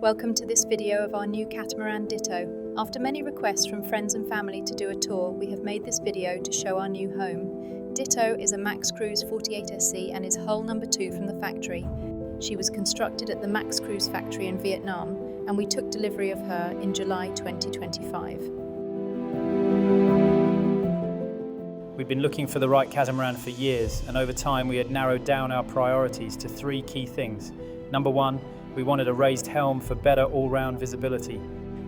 Welcome to this video of our new Catamaran Ditto. After many requests from friends and family to do a tour, we have made this video to show our new home. Ditto is a Max Cruise 48SC and is hull number 2 from the factory. She was constructed at the Max Cruise factory in Vietnam, and we took delivery of her in July 2025. We'd been looking for the right catamaran for years, and over time we had narrowed down our priorities to 3 key things. Number 1, we wanted a raised helm for better all-round visibility.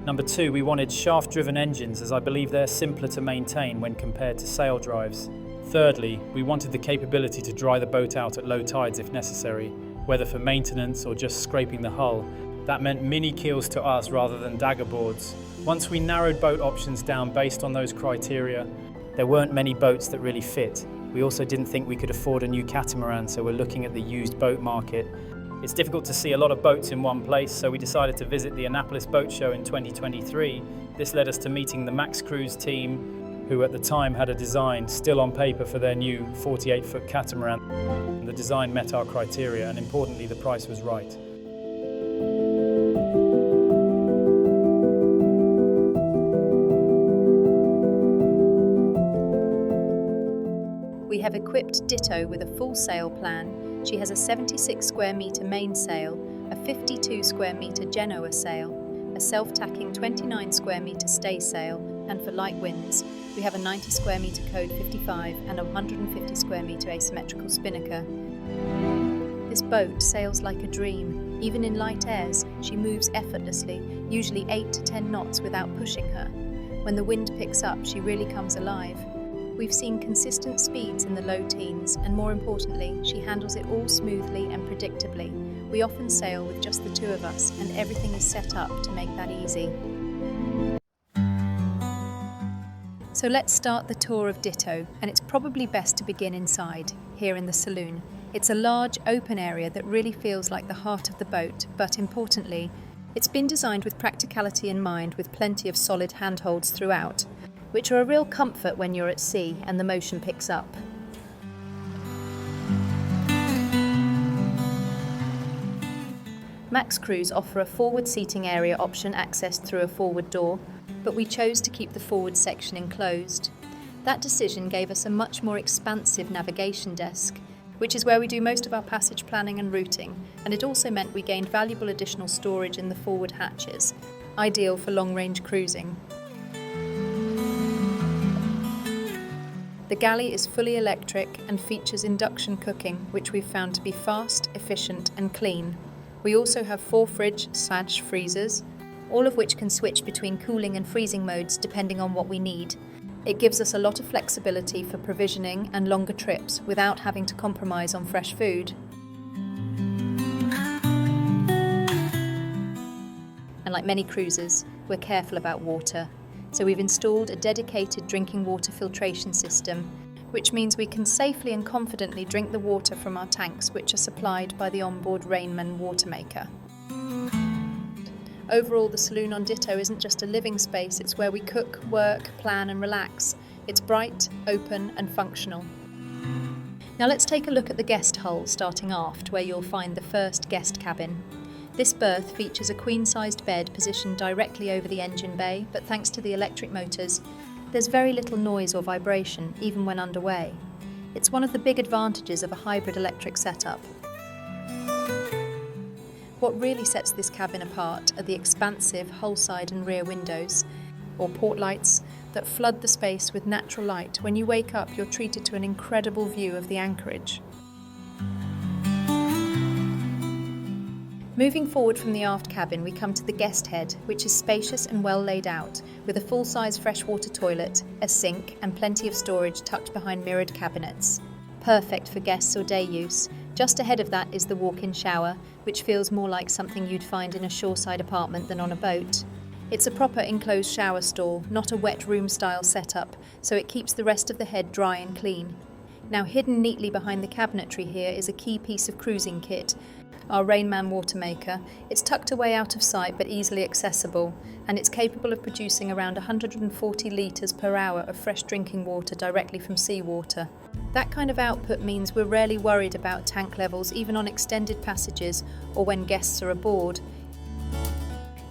Number 2, we wanted shaft-driven engines, as I believe they're simpler to maintain when compared to sail drives. Thirdly, we wanted the capability to dry the boat out at low tides if necessary, whether for maintenance or just scraping the hull. That meant mini keels to us rather than dagger boards. Once we narrowed boat options down based on those criteria, there weren't many boats that really fit. We also didn't think we could afford a new catamaran, so we're looking at the used boat market. It's difficult to see a lot of boats in one place, so we decided to visit the Annapolis Boat Show in 2023. This led us to meeting the Max Cruise team, who at the time had a design still on paper for their new 48-foot catamaran. The design met our criteria, and importantly, the price was right. We have equipped Ditto with a full sail plan. She has a 76 square metre mainsail, a 52 square metre Genoa sail, a self-tacking 29 square metre staysail, and for light winds, we have a 90 square metre Code 55 and a 150 square metre asymmetrical spinnaker. This boat sails like a dream. Even in light airs, she moves effortlessly, usually 8 to 10 knots without pushing her. When the wind picks up, she really comes alive. We've seen consistent speeds in the low teens, and more importantly, she handles it all smoothly and predictably. We often sail with just the 2 of us, and everything is set up to make that easy. So let's start the tour of Ditto, and it's probably best to begin inside, here in the saloon. It's a large, open area that really feels like the heart of the boat, but importantly, it's been designed with practicality in mind, with plenty of solid handholds throughout, which are a real comfort when you're at sea and the motion picks up. Max Cruise offer a forward seating area option accessed through a forward door, but we chose to keep the forward section enclosed. That decision gave us a much more expansive navigation desk, which is where we do most of our passage planning and routing, and it also meant we gained valuable additional storage in the forward hatches, ideal for long-range cruising. The galley is fully electric and features induction cooking, which we've found to be fast, efficient and clean. We also have 4 fridge/freezers, all of which can switch between cooling and freezing modes depending on what we need. It gives us a lot of flexibility for provisioning and longer trips without having to compromise on fresh food. And like many cruisers, we're careful about water. So we've installed a dedicated drinking water filtration system, which means we can safely and confidently drink the water from our tanks, which are supplied by the onboard Rainman water maker. Overall, the saloon on Ditto isn't just a living space, it's where we cook, work, plan and relax. It's bright, open and functional. Now let's take a look at the guest hull, starting aft, where you'll find the first guest cabin. This berth features a queen-sized bed positioned directly over the engine bay, but thanks to the electric motors, there's very little noise or vibration, even when underway. It's one of the big advantages of a hybrid electric setup. What really sets this cabin apart are the expansive hull side and rear windows, or port lights, that flood the space with natural light. When you wake up, you're treated to an incredible view of the anchorage. Moving forward from the aft cabin, we come to the guest head, which is spacious and well laid out, with a full-size freshwater toilet, a sink, and plenty of storage tucked behind mirrored cabinets. Perfect for guests or day use. Just ahead of that is the walk-in shower, which feels more like something you'd find in a shoreside apartment than on a boat. It's a proper enclosed shower stall, not a wet room-style setup, so it keeps the rest of the head dry and clean. Now hidden neatly behind the cabinetry here is a key piece of cruising kit, our Rainman water maker. It's tucked away out of sight but easily accessible, and it's capable of producing around 140 litres per hour of fresh drinking water directly from seawater. That kind of output means we're rarely worried about tank levels even on extended passages or when guests are aboard.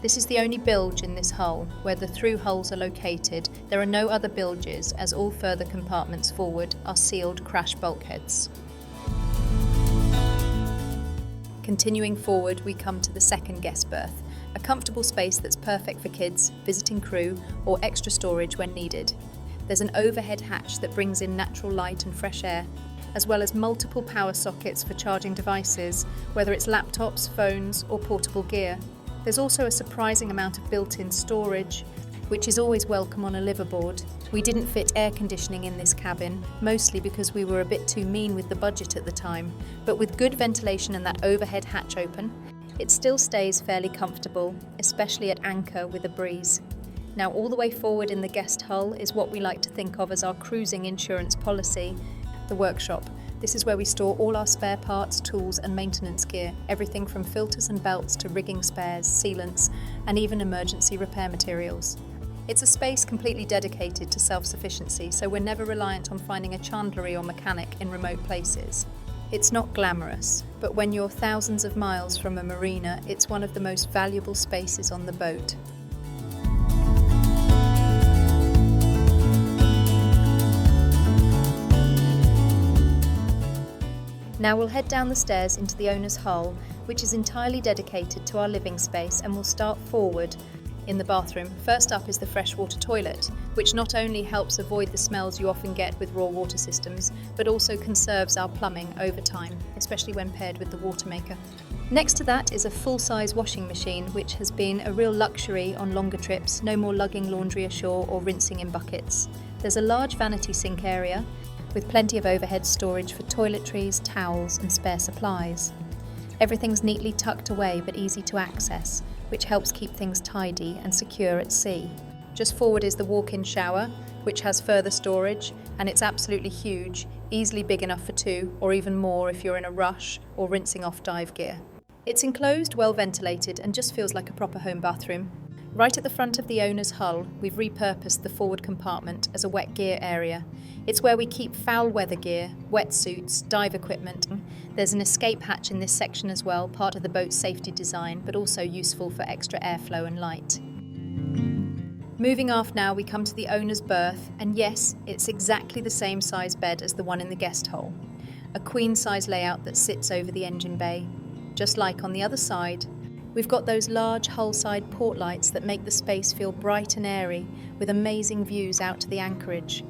This is the only bilge in this hull. Where the through hulls are located, there are no other bilges, as all further compartments forward are sealed crash bulkheads. Continuing forward, we come to the second guest berth, a comfortable space that's perfect for kids, visiting crew, or extra storage when needed. There's an overhead hatch that brings in natural light and fresh air, as well as multiple power sockets for charging devices, whether it's laptops, phones, or portable gear. There's also a surprising amount of built-in storage, which is always welcome on a liveaboard. We didn't fit air conditioning in this cabin, mostly because we were a bit too mean with the budget at the time, but with good ventilation and that overhead hatch open, it still stays fairly comfortable, especially at anchor with a breeze. Now, all the way forward in the guest hull is what we like to think of as our cruising insurance policy, the workshop. This is where we store all our spare parts, tools and maintenance gear, everything from filters and belts to rigging spares, sealants and even emergency repair materials. It's a space completely dedicated to self-sufficiency, so we're never reliant on finding a chandlery or mechanic in remote places. It's not glamorous, but when you're thousands of miles from a marina, it's one of the most valuable spaces on the boat. Now we'll head down the stairs into the owner's hull, which is entirely dedicated to our living space, and we'll start forward in the bathroom. First up is the freshwater toilet, which not only helps avoid the smells you often get with raw water systems, but also conserves our plumbing over time, especially when paired with the water maker. Next to that is a full-size washing machine, which has been a real luxury on longer trips, no more lugging laundry ashore or rinsing in buckets. There's a large vanity sink area, with plenty of overhead storage for toiletries, towels and spare supplies. Everything's neatly tucked away but easy to access, which helps keep things tidy and secure at sea. Just forward is the walk-in shower, which has further storage, and it's absolutely huge, easily big enough for two, or even more if you're in a rush or rinsing off dive gear. It's enclosed, well ventilated, and just feels like a proper home bathroom. Right at the front of the owner's hull, we've repurposed the forward compartment as a wet gear area. It's where we keep foul weather gear, wetsuits, dive equipment. There's an escape hatch in this section as well, part of the boat's safety design, but also useful for extra airflow and light. Moving aft now, we come to the owner's berth, and yes, it's exactly the same size bed as the one in the guest hole. A queen-size layout that sits over the engine bay. Just like on the other side, we've got those large hull-side port lights that make the space feel bright and airy, with amazing views out to the anchorage.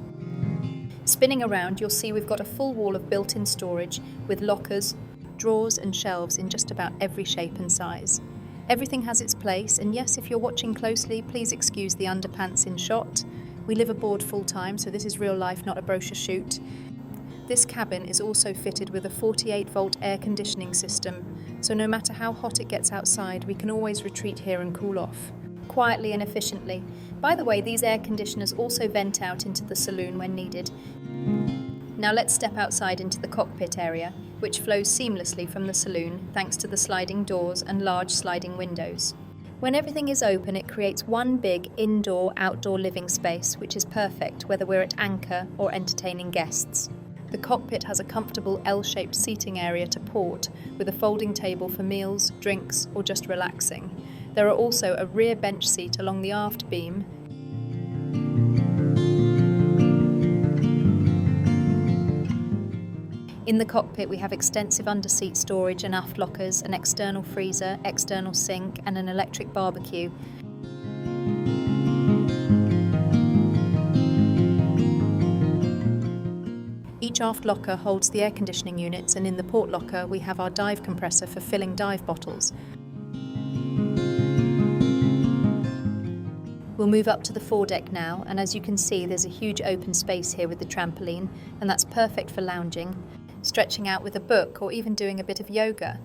Spinning around, you'll see we've got a full wall of built-in storage with lockers, drawers and shelves in just about every shape and size. Everything has its place, and yes, if you're watching closely, please excuse the underpants in shot. We live aboard full-time, so this is real life, not a brochure shoot. This cabin is also fitted with a 48-volt air conditioning system, so no matter how hot it gets outside, we can always retreat here and cool off, quietly and efficiently. By the way, these air conditioners also vent out into the saloon when needed. Now let's step outside into the cockpit area, which flows seamlessly from the saloon thanks to the sliding doors and large sliding windows. When everything is open, it creates one big indoor-outdoor living space, which is perfect whether we're at anchor or entertaining guests. The cockpit has a comfortable L-shaped seating area to port, with a folding table for meals, drinks, or just relaxing. There are also a rear bench seat along the aft beam. In the cockpit, we have extensive under-seat storage and aft lockers, an external freezer, external sink, and an electric barbecue. Each aft locker holds the air conditioning units, and in the port locker we have our dive compressor for filling dive bottles. We'll move up to the foredeck now, and as you can see there's a huge open space here with the trampoline, and that's perfect for lounging, stretching out with a book, or even doing a bit of yoga.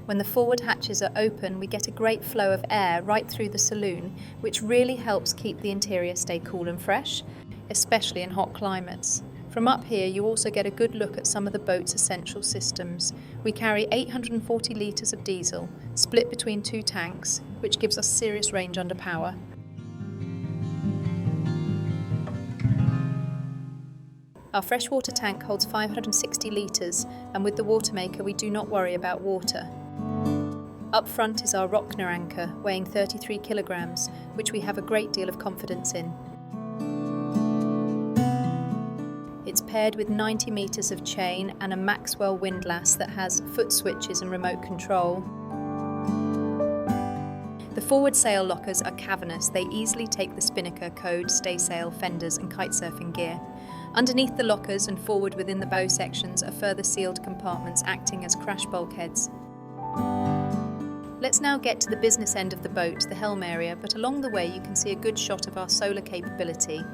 When the forward hatches are open, we get a great flow of air right through the saloon, which really helps keep the interior stay cool and fresh, especially in hot climates. From up here, you also get a good look at some of the boat's essential systems. We carry 840 litres of diesel, split between two tanks, which gives us serious range under power. Our freshwater tank holds 560 litres, and with the water maker we do not worry about water. Up front is our Rockner anchor, weighing 33 kilograms, which we have a great deal of confidence in. It's paired with 90 metres of chain and a Maxwell windlass that has foot switches and remote control. The forward sail lockers are cavernous. They easily take the spinnaker, code, staysail, fenders and kitesurfing gear. Underneath the lockers and forward within the bow sections are further sealed compartments acting as crash bulkheads. Let's now get to the business end of the boat, the helm area, but along the way you can see a good shot of our solar capability.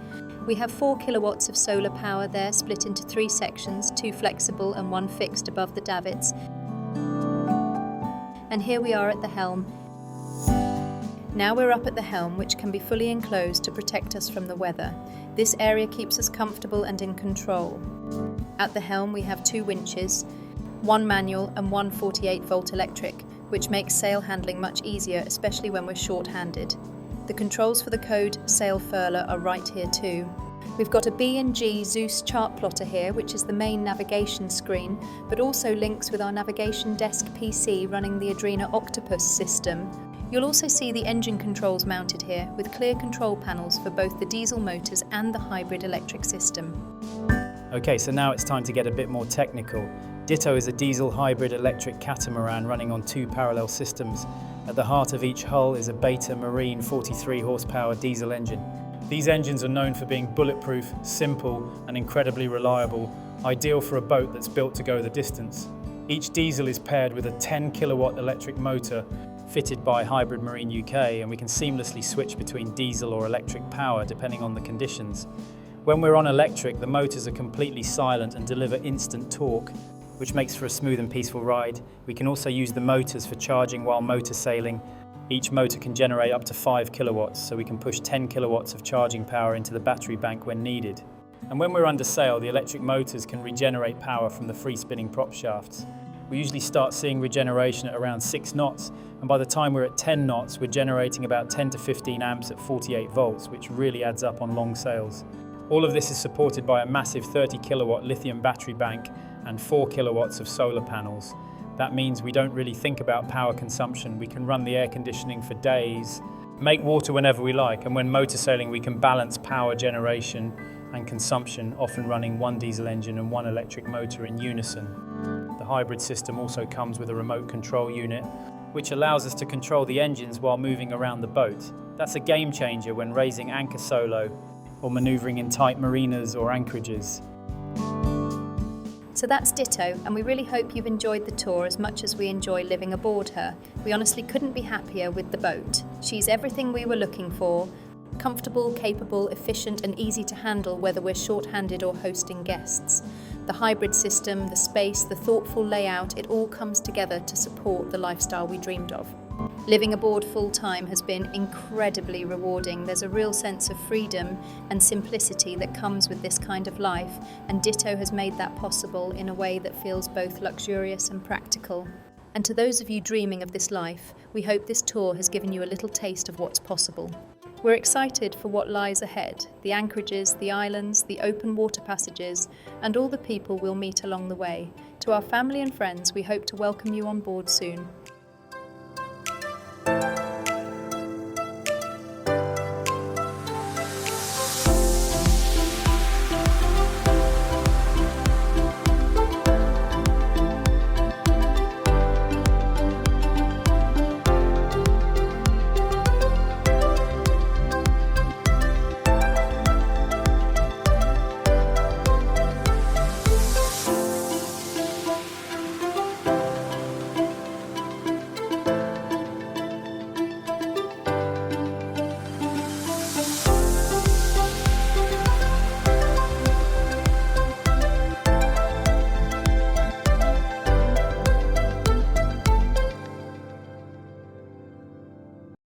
We have 4 kilowatts of solar power there, split into 3 sections, 2 flexible and 1 fixed above the davits. And here we are at the helm. Now we're up at the helm, which can be fully enclosed to protect us from the weather. This area keeps us comfortable and in control. At the helm we have 2 winches, 1 manual and 1 48-volt electric, which makes sail handling much easier, especially when we're short-handed. The controls for the code sail furler are right here too. We've got a B&G Zeus chart plotter here, which is the main navigation screen, but also links with our navigation desk PC running the Adrena Octopus system. You'll also see the engine controls mounted here, with clear control panels for both the diesel motors and the hybrid electric system. Okay, so now it's time to get a bit more technical. Ditto is a diesel hybrid electric catamaran running on 2 parallel systems. At the heart of each hull is a Beta Marine 43 horsepower diesel engine. These engines are known for being bulletproof, simple and incredibly reliable, ideal for a boat that's built to go the distance. Each diesel is paired with a 10 kilowatt electric motor fitted by Hybrid Marine UK, and we can seamlessly switch between diesel or electric power depending on the conditions. When we're on electric, the motors are completely silent and deliver instant torque, which makes for a smooth and peaceful ride. We can also use the motors for charging while motor sailing. Each motor can generate up to 5 kilowatts, so we can push 10 kilowatts of charging power into the battery bank when needed. And when we're under sail, the electric motors can regenerate power from the free spinning prop shafts. We usually start seeing regeneration at around 6 knots, and by the time we're at 10 knots, we're generating about 10 to 15 amps at 48 volts, which really adds up on long sails. All of this is supported by a massive 30 kilowatt lithium battery bank and 4 kilowatts of solar panels. That means we don't really think about power consumption. We can run the air conditioning for days, make water whenever we like, and when motor sailing we can balance power generation and consumption, often running 1 diesel engine and 1 electric motor in unison. The hybrid system also comes with a remote control unit, which allows us to control the engines while moving around the boat. That's a game changer when raising anchor solo or manoeuvring in tight marinas or anchorages. So that's Ditto, and we really hope you've enjoyed the tour as much as we enjoy living aboard her. We honestly couldn't be happier with the boat. She's everything we were looking for: comfortable, capable, efficient and easy to handle whether we're short-handed or hosting guests. The hybrid system, the space, the thoughtful layout, it all comes together to support the lifestyle we dreamed of. Living aboard full-time has been incredibly rewarding. There's a real sense of freedom and simplicity that comes with this kind of life, and Ditto has made that possible in a way that feels both luxurious and practical. And to those of you dreaming of this life, we hope this tour has given you a little taste of what's possible. We're excited for what lies ahead, the anchorages, the islands, the open water passages, and all the people we'll meet along the way. To our family and friends, we hope to welcome you on board soon.